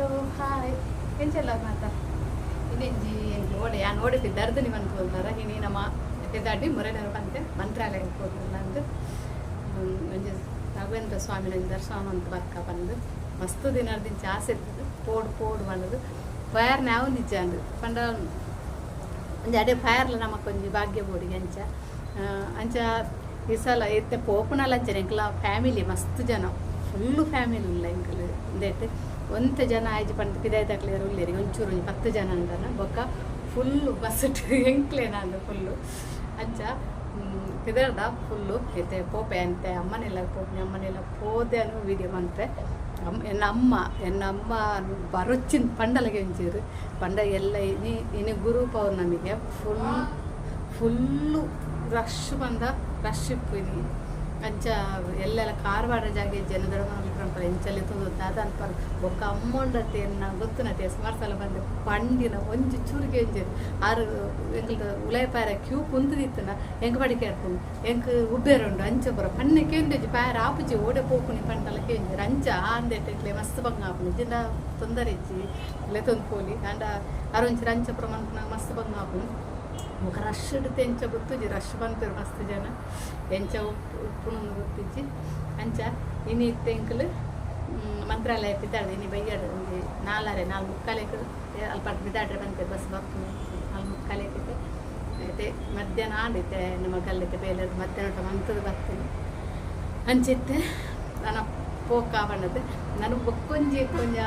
hello hi ಎಂಚೆಲ್ಲ ಮಾತಾ ಇನ್ನೆಂಜಿ ಎಂಜಿ ಓಡೆ ಯಾನು ಓಡೆ ಪಿದ್ದಾರ್ದು ನೀವು ಅನ್ಕೊಳ್ತಾರ ಇನಿ ನಮ್ಮ ಪಿದ್ದಾಡಿ ಮೊರೆನರು ಬಂತೆ ಮಂತ್ರಾಲಯಕ್ಕೆ ಹೋಗಿಲ್ಲ ಅಂದು ಒಂಜಿ ರಾಘವೇಂದ್ರ ಸ್ವಾಮಿ ನಂಗೆ ದರ್ಶನ ಅಂತ ಬರ್ಕ ಬಂದು ಮಸ್ತ್ ದಿನದಿಂದ ಆಸೆ ಇರ್ತದೆ ಪೋಡು ಮಾಡೋದು ಫೈರ್ ನಾವು ನಿಜ ಅಂದು ಪಂಡ ಒಂಜಿ ಅಡೆ ಫೈರ್ಲ ನಮಕೊಂಜಿ ಭಾಗ್ಯ ಬೋಡಿ ಅಂಚ ಈ ಸಲ ಎತ್ತೆ ಪೋಪುನಲ್ಲ ಅಂಚನೆ ಎಂಕಲ ಫ್ಯಾಮಿಲಿ ಮಸ್ತ್ ಜನ ಫುಲ್ಲು ಫ್ಯಾಮಿಲಿ ಇಲ್ಲ ಎಂಕಲ್ ಇಂದೇಟ್ ಒಂತೆ ಜನ ಆಯ್ತು ಪಂಡ ಪಿದಾಯ ತಕ್ಲೇರು ಉಳ್ಳೇರಿ ಒಂಚೂರು 10 ಜನ ಅಂದನ ಬೊಕ್ಕ ಫುಲ್ಲು ಬಸ್ ಎಂಕ್ಲೇನ ಅಂದು ಫುಲ್ಲು ಅಂಚ ಪಿದಾರ್ದ ಫುಲ್ಲು ಎತ್ತೆ ಪೋಪೆ ಅಂತೆ ಅಮ್ಮನೆಲ್ಲ ಪೋಪೆ ಅಮ್ಮನೆಲ್ಲ ಪೋದೆ ಅನ್ನೋ ವೀಡಿಯೋ ಮಂತೆ ಎನ್ನ ಅಮ್ಮ ಬರೊಚ್ಚಿನ ಪಂಡಲಗೆ ಒಂಚೂರು ಪಂಡ ಎಲ್ಲ ಇನ್ನು ಗುರು ಪೌರ್ಣಮಿಗೆ ಫುಲ್ಲು ರಶ್ ಬಂದ ರಶ್ ಇಪ್ಪು ಅಂಚ ಎಲ್ಲೆಲ್ಲ ಕಾರವಾಡ ಜಾಗ ಜನದಳ ಮಾಡ್ಕೊಂಡು ಎಂಚಲ್ಲಿ ತುದುತ್ತ ಅದು ಅನ್ಕೊಂಡು ಬೊಕ್ಕ ಅಮ್ಮೊಂಡತೆ ಗೊತ್ತುನತೆ ಸುಮಾರು ಸಲ ಬಂದು ಪಂಡಿನ ಒಂಜಿ ಚೂರಿಗೆ ಎಂಜೇರು ಆರು ಎಂಕಲ್ದ ಉಲಯ ಕ್ಯೂ ಕುಂತದಿತ್ತನ ಎಂಕ ಬಡಿ ಕೇಳ್ಕೊಂಡು ಎಂಕ ಉಬ್ಬೇರುಂಡು ಅಂಚ ಬರೋ ಪಣ್ಣಕ್ಕೆ ಎಂಜಿ ಪ್ಯಾರ ಆಪುಜಿ ಓಡೆ ಪೋಪುನಿ ಪಂಟಲಕ್ಕೆ ಎಂಜೇರು ಅಂಚ ಆಂದೆಟ್ಟೆ ಮಸ್ತ್ ಬಂಗ ಆಪುನಿ ಜಿನ ತೊಂದರೆ ಇಜ್ಜಿ ಇಲ್ಲೇ ತೊಂದು ಪೋಲಿ ಅಂಡ ಅರೊಂಚಿ ಅಂಚ ಪ್ರಮಾಣ ಮಸ್ತ್ ಬಂಗ ಆಪುನಿ ಮುಖ ರಶ್ ಇಡುತ್ತೆ ಎಂಚ ಗೊತ್ತುಜಿ ರಶ್ ಬಂತರು ಮಸ್ತ್ ಜನ ಎಂಚ ಉಪ್ಪು ಗೊತ್ತಿಜ್ಜಿ ಅಂಚ ಇನ್ನು ಇತ್ತು ಎಂಕಲು ಮಂತ್ರಾಲಯ ಬಿದ್ದಾಡ್ದೆ ಇನ್ನು ಬೈಯಾಡು ಒಂದು 4:45 ಅಲ್ಪ ಬಿದ್ದಾಡ್ರೆ ಬಂತೆ ಬಸ್ ಬರ್ತೀನಿ 4:45 ಐತೆ ಮಧ್ಯಾಹ್ನ ಆಡಿತ್ತೆ ನಮ್ಮ ಗಲ್ಲಿತ್ತೆ ಬೇಲೆ ಮಧ್ಯಾಹ್ನ ಮಂತದ್ದು ಬರ್ತೀನಿ ಅಂಚಿತ್ತೆ ನಾನು ಪೋಕ ಬಣ್ಣದ್ದು ನಾನು ಬೊಕ್ಕೊಂಜಿ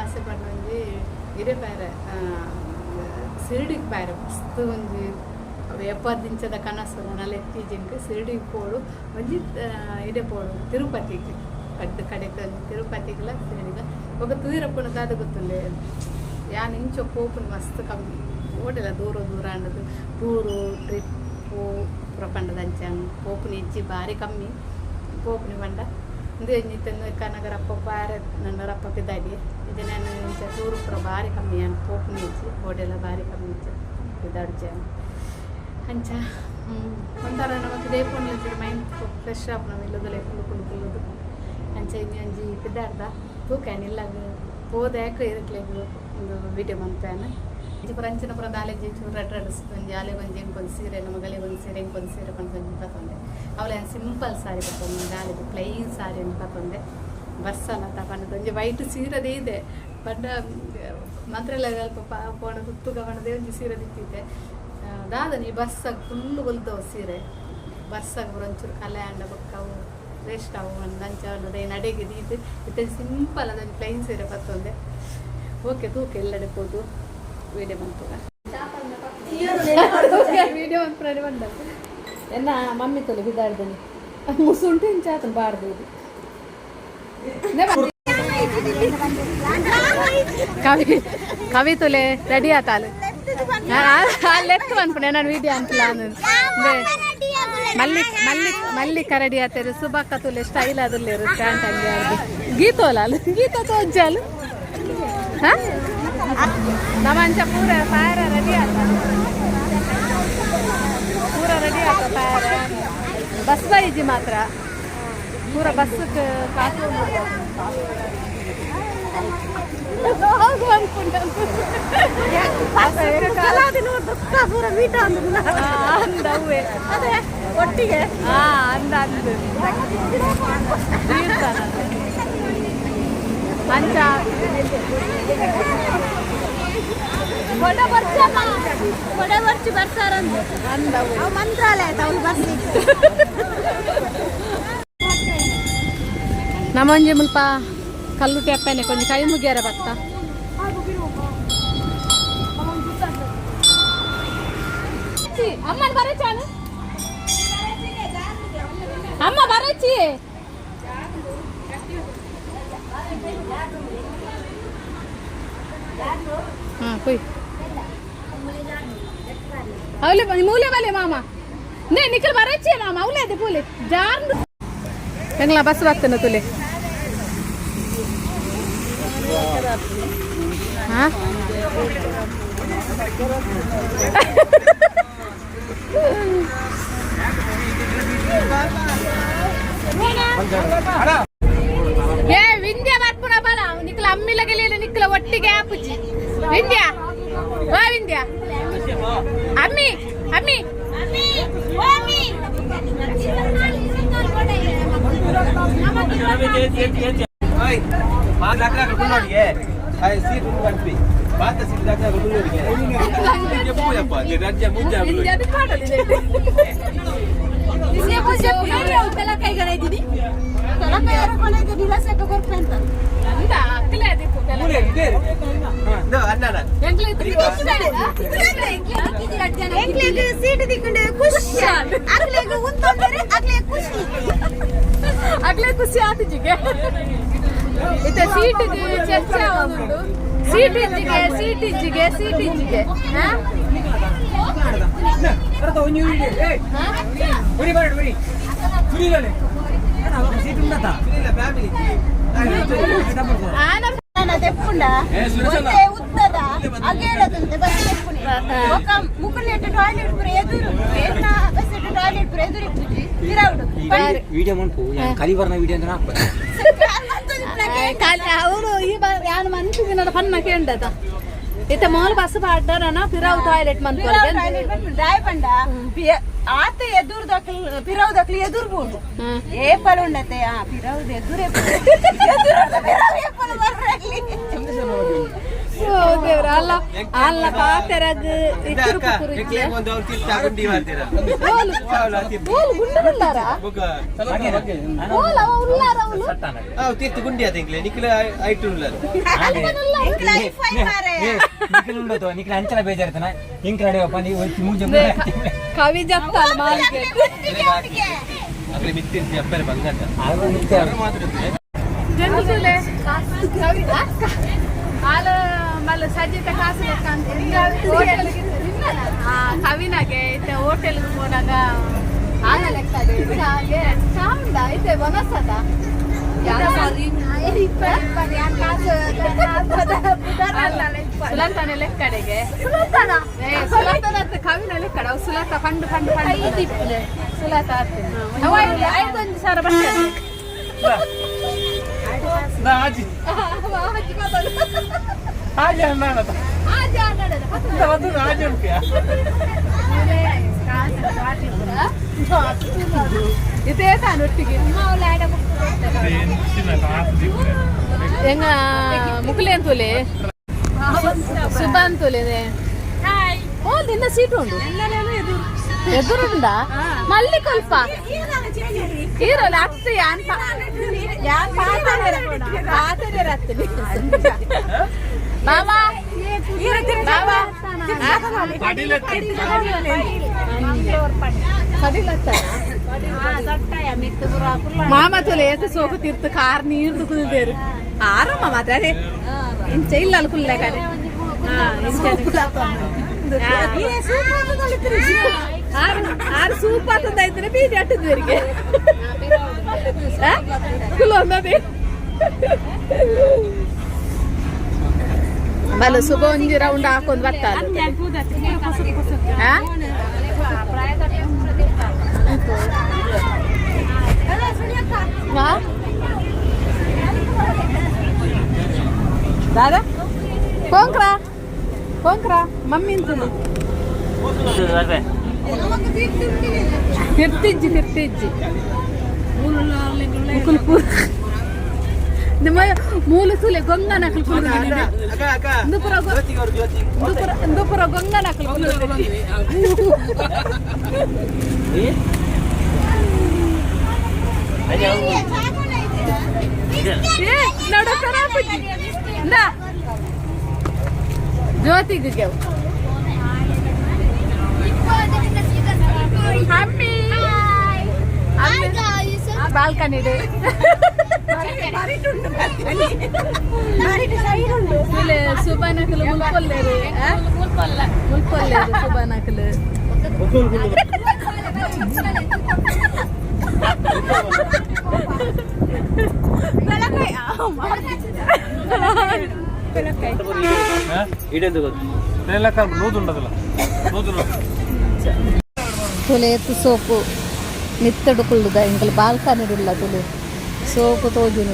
ಆಸೆ ಪಡೊಂಜಿ ಇದೇ ಬೇರೆ ಸಿರಡಿಗೆ ಬೇರೆ ಮಸ್ತ್ ಒಂಜಿ 70 ಇಂಚದ ಕನಸು ನನ್ನ ಎತ್ತೀಜಿಂಗೆ ಸಿರಡಿಗೆ ಪೋಡು ಒಂಜಿ ಇದೇ ಪೋಡು ತಿರುಪತಿಗೆ ಕಡೆಗೆ ತಿರುಪತಿಗೆಲ್ಲ ಸಿರಡಿಗೆ ఒక ತೂರಪ್ಪನ ದಾದ ಗೊತ್ತುಂಡೆ ಯಾನು ಇಂಚು ಪೋಪುನ ಮಸ್ತ್ ಕಮ್ಮಿ ಓಡೆಲ್ಲ ದೂರ ಅನ್ನೋದು ಟೂರು ಟ್ರಿಪ್ಪು ಪ್ರಪಂಡದ ಅಂಚಂಗೆ ಪೋಪುನ ಹೆಚ್ಚಿ ಭಾರಿ ಕಮ್ಮಿ ಪೋಪುನಿ ಬಂಡ ಇಂದು ಎಂಜಿತ್ತಂದು ಕನಗರಪ್ಪ ಬಾರೆ ನನ್ನ ರಪ್ಪ ಪಿದ್ದಾಡಿ ಇದು ನಾನು ಇಂಚ ಟೂರು ಪುರ ಭಾರಿ ಕಮ್ಮಿ ಅನ್ ಪೋಪುನಿ ಹೆಚ್ಚಿ ಓಡೆಲ್ಲ ಭಾರಿ ಕಮ್ಮಿ ಇಂಚ ಪಿದ್ದಾಡ್ಚ ಅಂಚ ಒಂಥರ ನಮಗೆ ದೇಪೊಂಡು ಮೈಂಡ್ ಫ್ರೆಶ್ ಆಪ್ ನಾವು ಇಲ್ಲದಲ್ಲ ಕುಳ್ಳುದು ಅಂಚ ಇಂಜಿ ಪಿದ್ದಾಡ್ದ ತೂಕಾನಿಲ್ಲ ಹೋದ ಯಾಕೆ ಇರಕ್ಲೇದು ಒಂದು ವಿಡಿಯೋ ಮಂತಾನ ಪುರ ಅಂಚಿನ ಪುರ ದಾಲೆಜಿ ಚೂರು ರೆಡ್ ಒಂಜಿ ಆಲೆ ಒಂಜಿ ಎಂಕೊಂದು ಸೀರೆ ನಮಗಲೆ ಒಂದು ಸೀರೆ ಎಂಕೊಂದು ಸೀರೆ ಬಂದು ಬತ್ತೊಂದೆ ಅವಳೆ ಸಿಂಪಲ್ ಸಾರಿ ಬತ್ತೊಂದು ದಾಲೆಜಿ ಪ್ಲೈನ್ ಸಾರಿ ಅಂತ ಬತ್ತೊಂದೆ ಬಸ್ಸಲ್ಲ ತಗೊಂಡು ಒಂಜಿ ವೈಟ್ ಸೀರೆದೇ ಇದೆ ಬಟ್ ಮಂತ್ರಾಲಯ ಸ್ವಲ್ಪ ಪೋಣ ತುತ್ತುಗ ಬಣ್ಣದೇ ಒಂಜಿ ಸೀರೆ ದಿತ್ತಿದ್ದೆ ದಾದನಿ ಬಸ್ಸಾಗ ಫುಲ್ಲು ಹೊಲ್ದವು ಸೀರೆ ಬಸ್ಸಾಗ ಒಂಚೂರು ಕಲೆ ಅಂಡ ಬಕ್ಕವು ವೇಸ್ಟ್ ಅವು ಒಂದು ಅಂಚ ಅನ್ನೋದೇ ನಡೆಗೆ ದೀದು ಇತ್ತೆ ಸಿಂಪಲ್ ಅದೊಂದು ಪ್ಲೈನ್ ಸೀರೆ ಬರ್ತೊಂದೆ ಓಕೆ ತೂಕ ಎಲ್ಲಡೆ ಹೋದು ವೀಡಿಯೋ ಬಂತು ವೀಡಿಯೋ ಒಂದು ಪ್ರಾಣಿ ಬಂದ ಎನ್ನ ಮಮ್ಮಿ ತೊಲೆ ಬಿದ್ದಾಡ್ದನಿ ಮುಸುಂಟು ಇಂಚಾತನು ಬಾರ್ದು ಕವಿ ತೊಲೆ ರೆಡಿ ಆತಾಲು ಅಲ್ಲೆತ್ತು ಅನ್ಕೊಂಡೆ ನಾನು ವೀಡಿಯೋ ಅಂತಲ್ಲ ಮಲ್ಲಿಕ ರೆಡಿ ಆತಾರೆ ಸುಬಕ್ಕ ತುಲೆ ಸ್ಟೈಲ್ ಅದಲ್ಲಿ ಸ್ಟ್ಯಾಂಡ್ ಹಂಗೆ ಆಡ್ದು ಗೀತೋಲ ಅಲ್ಲ ಗೀತ ತೋಜ್ಜಾಲು ನಮ್ಮಂಚ ಪೂರ ಪಾಯರ ರೆಡಿ ಆತ ಪೂರ ರೆಡಿ ಆತ ಪಾಯರ ಬಸ್ ಬೈಜಿ ಮಾತ್ರ ಪೂರ ಬಸ್ ಕಾಸು ಒಟ್ಟಿಗೆ ಅಂದ ಅಂಚ ಬರ್ಚಿ ಬರ್ತಾರಂದು ಮಂತ್ರಾಲಯ ನಮ್ಮಂಜಿ ಮುಲ್ಪ ಕಲ್ಲು ಟೆಪ್ಪನೆ ಕೊಂಚ ಕೈ ಮುಗಿಯಾರ ಬತ್ತ ಅಮ್ಮ ಬರಚಾನು ಅಮ್ಮ ಬರಚಿ ಕೊಯ್ ಅವಲೆ ಮೂಲೆ ಬಲೆ ಮಾಮ ನೇ ನಿಖಲ್ ಬರಚಿ ಮಾಮ ಅವಲೆ ಅದೇ ಪೂಲೆ ಜಾರ್ ಹೆಂಗ್ಲ ಬಸ್ ಬರ್ತೇನೆ ತುಲೆ ಏ ವಿಂಧ್ಯ ಬರ್ಪುನ ಬಲ ನಿಕ್ಲ ಅಮ್ಮಿಲ ಗೆಲಿಯಲ್ಲ ನಿಕ್ಕಲ ಒಟ್ಟಿಗೆ ಆಪುಜಿ ವಿಂದ್ಯಾ ವಾ ವಿಂದ್ಯಾ ಅಮ್ಮಿ ಅಮ್ಮಿ ಸೀಟ್ ದಿಕ್ಕೊಂಡೆ ಖುಷಿ ಆಗ್ಲೇ ಖುಷಿ ಆತಿಜಿಗೆ ಇತ್ತೆ ಸೀಟಿಗೆ ಚರ್ಚೆ ಆಗೋದುಂಟು ಸೀಟಿಜ್ಜಿಗೆ ఉత్తద అగేడదుంటే బస్ ఒక ముక్కునేట టాయిలెట్ పుర ఎదురు ఏన బస్ టాయిలెట్ పుర ఎదురు ఇప్పుజి తిరావుడు వీడియో మనకు కలివర్న వీడియో ಅಂತ ಅವರು ಈ ಯಾನ ಮನ್ಸಿಗೆ ನನ್ನ ಪನ್ನ ಕೇಂಡದ ಇತ್ತ ಮಾಲ್ ಬಸ್ ಪಾಡ್ಡರನ ಪಿರಾವ್ ಟಾಯ್ಲೆಟ್ ಮನ್ಕೊಳ್ಗೆ ಡ್ರೈವ್ ಪಂಡ ಆತ ಎದುರು ದಕ್ಕಲ್ ಪಿರಾವ್ ದಕ್ಕಲ್ ಎದುರು ಬೋದು ಏ ಪಲ್ ಉಂಡತೆ ಆ ಪಿರಾವ್ ಎದುರೇ ಪಿರಾವ್ ಏ ಪಲ್ ಬರ್ರಲಿ ಓ ದೇವ್ರ ಅಲ್ಲ ಅಲ್ಲ ಪಾತೆರಗ್ ಇಕ್ಕರು ಕುರುಜೆ ಒಂದು ಅವ್ರು ತಿರ್ತಾ ಗುಂಡಿ ಮಾಡ್ತೀರಾ ಬೋಲ್ ಗುಂಡಲ್ಲಾರ ಬೋಲ್ ಉಲ್ಲಾರ ಅವಳು ಅವ್ ತಿರ್ತು ಗುಂಡಿ ಅದಿಂಗ್ಲೆ ನಿಖಿಲ ಐಟು ಉಲ್ಲಾರ ನಿಖಿಲ ಐಫೈ ಮಾರೆ ನಿಖಿಲ ಉಂಡತು ನಿಖಿಲ ಅಂಚನ ಬೇಜಾರತನ ಇಂಕ್ ನಡೆಯಪ್ಪ ನೀವು ಮೂಜೆ ಕವಿ ಜಪ್ತಾಲ ಮಾಲ್ಗೆ ಅಗ್ಲಿ ಮಿತ್ತಿರ್ತಿ ಅಪ್ಪರೆ ಬಂಗಂತ ಆಗ ನಿತ್ಯ ಜಂತುಲೆ ಕವಿ ಆಲ ಮಲ್ಲ ಸಜ್ಜಿತ ಕಾಸು ಲೆಕ್ಕಂತ ಹೋಟೆಲ್ಗೆ ಕವಿನಾಗೆ ಐತೆ ಹೋಟೆಲ್ಗೆ ಹೋದಾಗ ಆನ ಲೆಕ್ಕದೆ ಹಾಗೆ ಚಾಮುಂಡ ಐತೆ ವನಸದ ಸುಲಂತಾನೆ ಲೆಕ್ಕಡೆಗೆ ಸುಲಂತನ ಕವಿನ ಲೆಕ್ಕಡ ಅವು ಸುಲತ ಫಂಡ್ ಸುಲತ ಆಗ್ತದೆ 5,000 ಬರ್ತದೆ ಇದೇ ತಾನೊಟ್ಟಿಗೆ ಹೆಂಗ ಮುಕ್ಲೆ ಅಂತೂಲೆ ಸುಬ್ಬ ಅಂತೂಲೆ ಓ ನಿನ್ನ ಸೀಟ್ ಉಂಟು ಎದುರುಂಡ ಮಲ್ಲಿ ಕಲ್ಪ ಹೀರೋಲ್ಲ ಅತ್ತೆ ಬಾಬಾ ಮಾಮ ತುಲೆ ಎತ್ತು ಸೋಕು ತಿರ್ತು ಕಾರ್ ನೀರು ಕುದಿದೇರು ಆರಮ್ಮ ಮಾತಾಡೆ ಇಂಚ ಇಲ್ಲ ಅಲ್ಲಿ ಕುಲ್ಲೆ ಕಾರೆ ಆರು ಸೂಪ್ ಆತಂದಾಯ್ತಾರೆ ಬೀದಿ ಅಟ್ಟದ್ವರಿಗೆ ಕುಲು ಅನ್ನೋದೇ ಬಲ ಸುಬ ಒಂಜಿ ರೌಂಡ್ ಹಾಕೊಂಡ್ ಬರ್ತಾರ ದಾದಾ ಕೊಂಕ್ರಾ ಮಮ್ಮಿ ಅಂತಂದು ತಿರ್ತಿಜ್ಜಿ ನಿಮ್ಮ ಮೂಲ Sule ಗೊಂಗನಕಲ್ ದುಪುರ ಗೊಂಗನಕಲ್ ಜ್ಯೋತಿಗೆ balcony ಸುಬಾನಕಲು ಮುಲ್ಪೊಲ್ಲೇರು ಸುಬಾನಕಲು ತುಲೆತ್ತು soap ನಿತ್ತಡು ಕುಳ್ಳುದ Ilkal balcony ಇಲ್ಲ ತುಲೆ ಸೋಪು ತೋಜುನು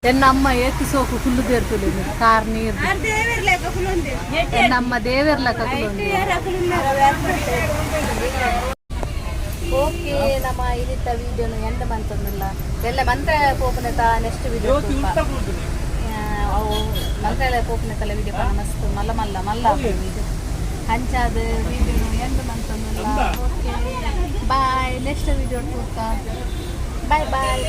ಎನ್ನ ಅಮ್ಮ ಏತಿ ಸೋಕು ಕುಲ್ಲು ದೇರ್ತದೆ ಕಾರ್ ನೀರು ನಮ್ಮ ದೇವರ್ಲಕ ಓಕೆ ನಮ್ಮ ಇಲ್ಲಿತ್ತ ವಿಡಿಯೋನು ಎಂಡ ಮಂತಂದಿಲ್ಲ ಎಲ್ಲ ಮಂತ್ರಾಲಯ ಪೋಪನೆ ನೆಕ್ಸ್ಟ್ ವಿಡಿಯೋ ಅವು ಮಂತ್ರಾಲಯ ಪೋಪನೆ ತಲೆ ವಿಡಿಯೋ ಪಣ ಮಸ್ತ್ ಮಲ್ಲ ಮಲ್ಲ ಮಲ್ಲ ವಿಡಿಯೋ ಹಂಚಾದ ವಿಡಿಯೋನು ಎಂಡ ಮಂತಂದಿಲ್ಲ okay bye next video bye ಬಾಯ್